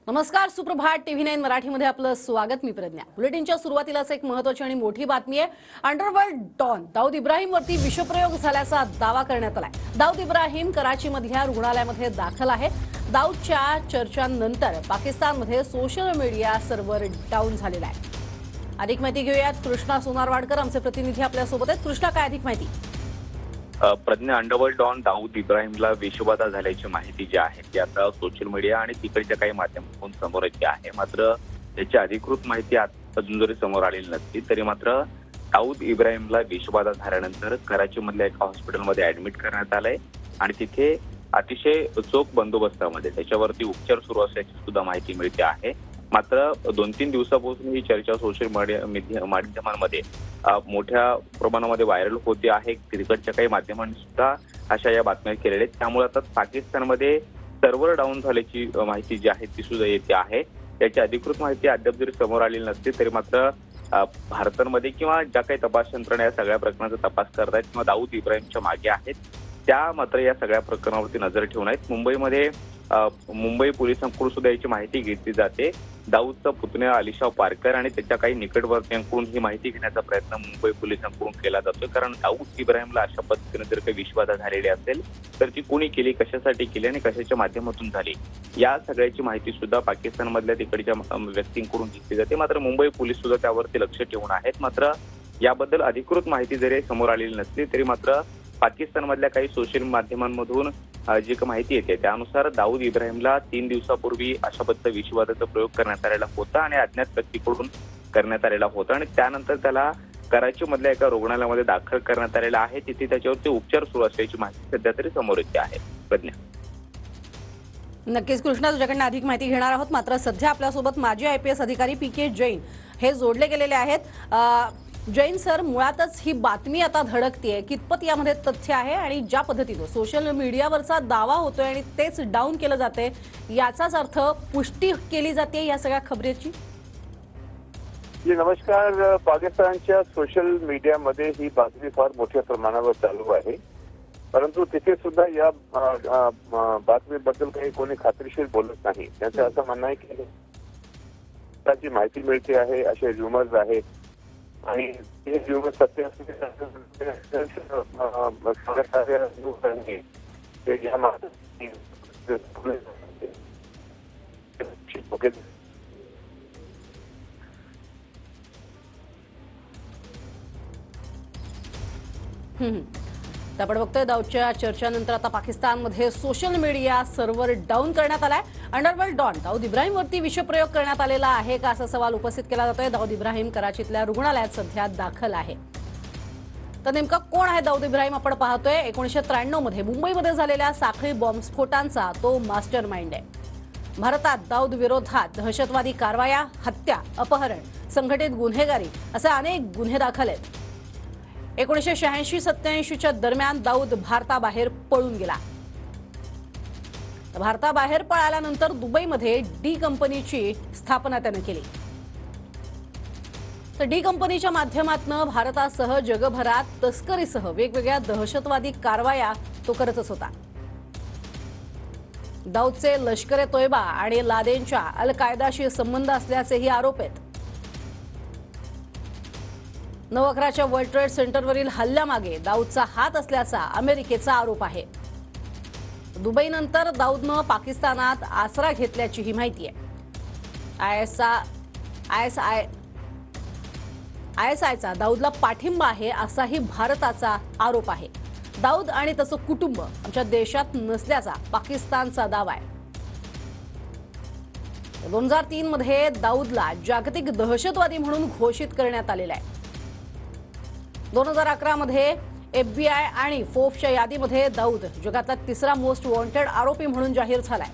नमस्कार, सुप्रभात. TV9 मराठीमध्ये आपलं स्वागत. मी प्रज्ञा. बुलेटिनच्या सुरुवातीलाच एक महत्त्वाची आणि मोठी बातमी आहे. अंडरवर्ल्ड डॉन दाऊद इब्राहिमवरती विषप्रयोग झाल्याचा दावा करण्यात आलाय. दाऊद इब्राहिम कराचीमधल्या रुग्णालयामध्ये दाखल आहे. दाऊदच्या चर्चांनंतर पाकिस्तानमध्ये सोशल मीडिया सर्व्हर डाऊन झालेला आहे. अधिक माहिती घेऊयात. कृष्णा सोनारवाडकर आमचे प्रतिनिधी आपल्यासोबत आहेत. कृष्णा, काय अधिक माहिती? प्रज्ञा, अंडरवर्ल्ड डॉन दाऊद इब्राहिमला विषबाधा झाल्याची माहिती जी आहे ती आता सोशल मीडिया आणि तिकडच्या काही माध्यमातून समोर येते आहे. मात्र त्याची अधिकृत माहिती अजून जरी समोर आलेली नसली तरी मात्र दाऊद इब्राहिमला विषबाधा झाल्यानंतर कराचीमधल्या एका हॉस्पिटलमध्ये ऍडमिट करण्यात आलंय आणि तिथे अतिशय चोख बंदोबस्तामध्ये त्याच्यावरती उपचार सुरू असल्याची सुद्धा माहिती मिळते आहे. मात्र 2-3 दिवसापासून ही चर्चा सोशल माध्यमांमध्ये मोठ्या प्रमाणामध्ये व्हायरल होते आहे. तिकडच्या काही माध्यमांनी सुद्धा अशा या बातम्या केलेल्या आहेत. त्यामुळे आता पाकिस्तानमध्ये सर्व्हर डाऊन झाल्याची माहिती जी आहे ती सुद्धा येते आहे. त्याची अधिकृत माहिती अद्याप जरी समोर आलेली नसते तरी मात्र भारतामध्ये किंवा ज्या काही तपास यंत्रणा या सगळ्या प्रकरणाचा तपास करत आहेत किंवा दाऊद इब्राहिमच्या मागे आहेत त्या मात्र या सगळ्या प्रकरणावरती नजर ठेवून आहेत. मुंबईमध्ये मुंबई पोलिसांकडून सुद्धा याची माहिती घेतली जाते. दाऊदचा पुतण्या अलिशाव पारकर आणि त्याच्या काही निकटवर्तीयांकडून ही माहिती घेण्याचा प्रयत्न मुंबई पोलिसांकडून केला जातोय. कारण दाऊद इब्राहिमला अशा पद्धतीने जर काही विषबाधा झालेली असेल तर ती कोणी केली, कशासाठी केली आणि कशाच्या माध्यमातून झाली या सगळ्याची माहिती सुद्धा पाकिस्तानमधल्या तिकडच्या व्यक्तींकडून घेतली जाते. मात्र मुंबई पोलीस सुद्धा त्यावरती लक्ष ठेवून आहेत. मात्र याबद्दल अधिकृत माहिती जरी समोर आलेली नसली तरी मात्र पाकिस्तानमधल्या काही सोशल माध्यमांमधून जी माहिती येते त्यानुसार दाऊद इब्राहिमला 3 दिवसापूर्वी अशा पद्धतीचा विषबाधाचा प्रयोग करण्यात आलेला होता आणि अज्ञात व्यक्तीकडून करण्यात आलेला होता आणि त्यानंतर त्याला कराचीमधल्या एका रुग्णालयामध्ये दाखल करण्यात आलेला आहे. तिथे त्याच्यावरती उपचार सुरू असल्याची माहिती सध्या तरी समोर येते आहे. प्रज्ञा, नक्कीच कृष्णा, तुझ्याकडनं अधिक माहिती घेणार आहोत. मात्र सध्या आपल्यासोबत माजी IPS अधिकारी PK जैन हे जोडले गेलेले आहेत. जैन सर, मुळातच ही बातमी आता धडकतीये, कितपत यामध्ये तथ्य आहे आणि ज्या पद्धतीने सोशल मीडियावरचा दावा होतोय आणि तेच डाऊन केलं जाते याचाच अर्थ पुष्टी केली जाते या सगळ्या खबरेची? नमस्कार. पाकिस्तानच्या सोशल मीडियामध्ये ही बातमी फार मोठ्या प्रमाणावर चालू आहे, परंतु तिथे सुद्धा या बातमीबद्दल काही कोणी खात्रीशीर बोलत नाही. त्यांचं असं म्हणणं आहे की त्याची माहिती मिळते आहे, असे र्युमर्स आहेत आणि हे र्युमर्स सत्य असते आपण बघतोय दाऊदच्या चर्चानंतर आता पाकिस्तानमध्ये सोशल मीडिया सर्व्हर डाऊन करण्यात आलाय. अंडरवर्ल्ड डॉन दाऊद इब्राहिमवरती विषप्रयोग करण्यात आलेला आहे का असा सवाल उपस्थित केला जातोय. दाऊद इब्राहिम कराचीतल्या रुग्णालयात सध्या दाखल आहे. तर नेमका कोण आहे दाऊद इब्राहिम आपण पाहतोय. 1993 मध्ये मुंबईमध्ये झालेल्या साखळी बॉम्बस्फोटांचा तो मास्टर माइंड आहे. भारतात दाऊद विरोधात दहशतवादी कारवाया, हत्या, अपहरण, संघटित गुन्हेगारी असे अनेक गुन्हे दाखल आहेत. 1986-87च्या दरम्यान दाऊद भारताबाहेर पळून गेला. भारताबाहेर पळाल्यानंतर दुबईमध्ये डी कंपनीची स्थापना त्याने केली. तर डी कंपनीच्या माध्यमातून भारतासह जगभरात तस्करीसह वेगवेगळ्या दहशतवादी कारवाया तो करतच होता. दाऊदचे लष्कर ए तोयबा आणि लादेनच्या अल कायदाशी संबंध असल्याचेही आरोप आहेत. नवखराच्या वर्ल्ड ट्रेड सेंटरवरील हल्ल्यामागे दाऊदचा हात असल्याचा अमेरिकेचा आरोप आहे. दुबईनंतर दाऊदनं पाकिस्तानात आसरा घेतल्याची ही माहिती आहे. ISIचा दाऊदला पाठिंबा आहे असाही भारताचा आरोप आहे. दाऊद आणि त्याचं कुटुंब आमच्या देशात नसल्याचा पाकिस्तानचा दावा आहे. 2003 मध्ये दाऊदला जागतिक दहशतवादी म्हणून घोषित करण्यात आलेला आहे. 2011 मध्ये FBI आणि फोर्ब्सच्या यादीमध्ये दाऊद जगातला 3रा मोस्ट वॉन्टेड आरोपी म्हणून जाहीर झालाय.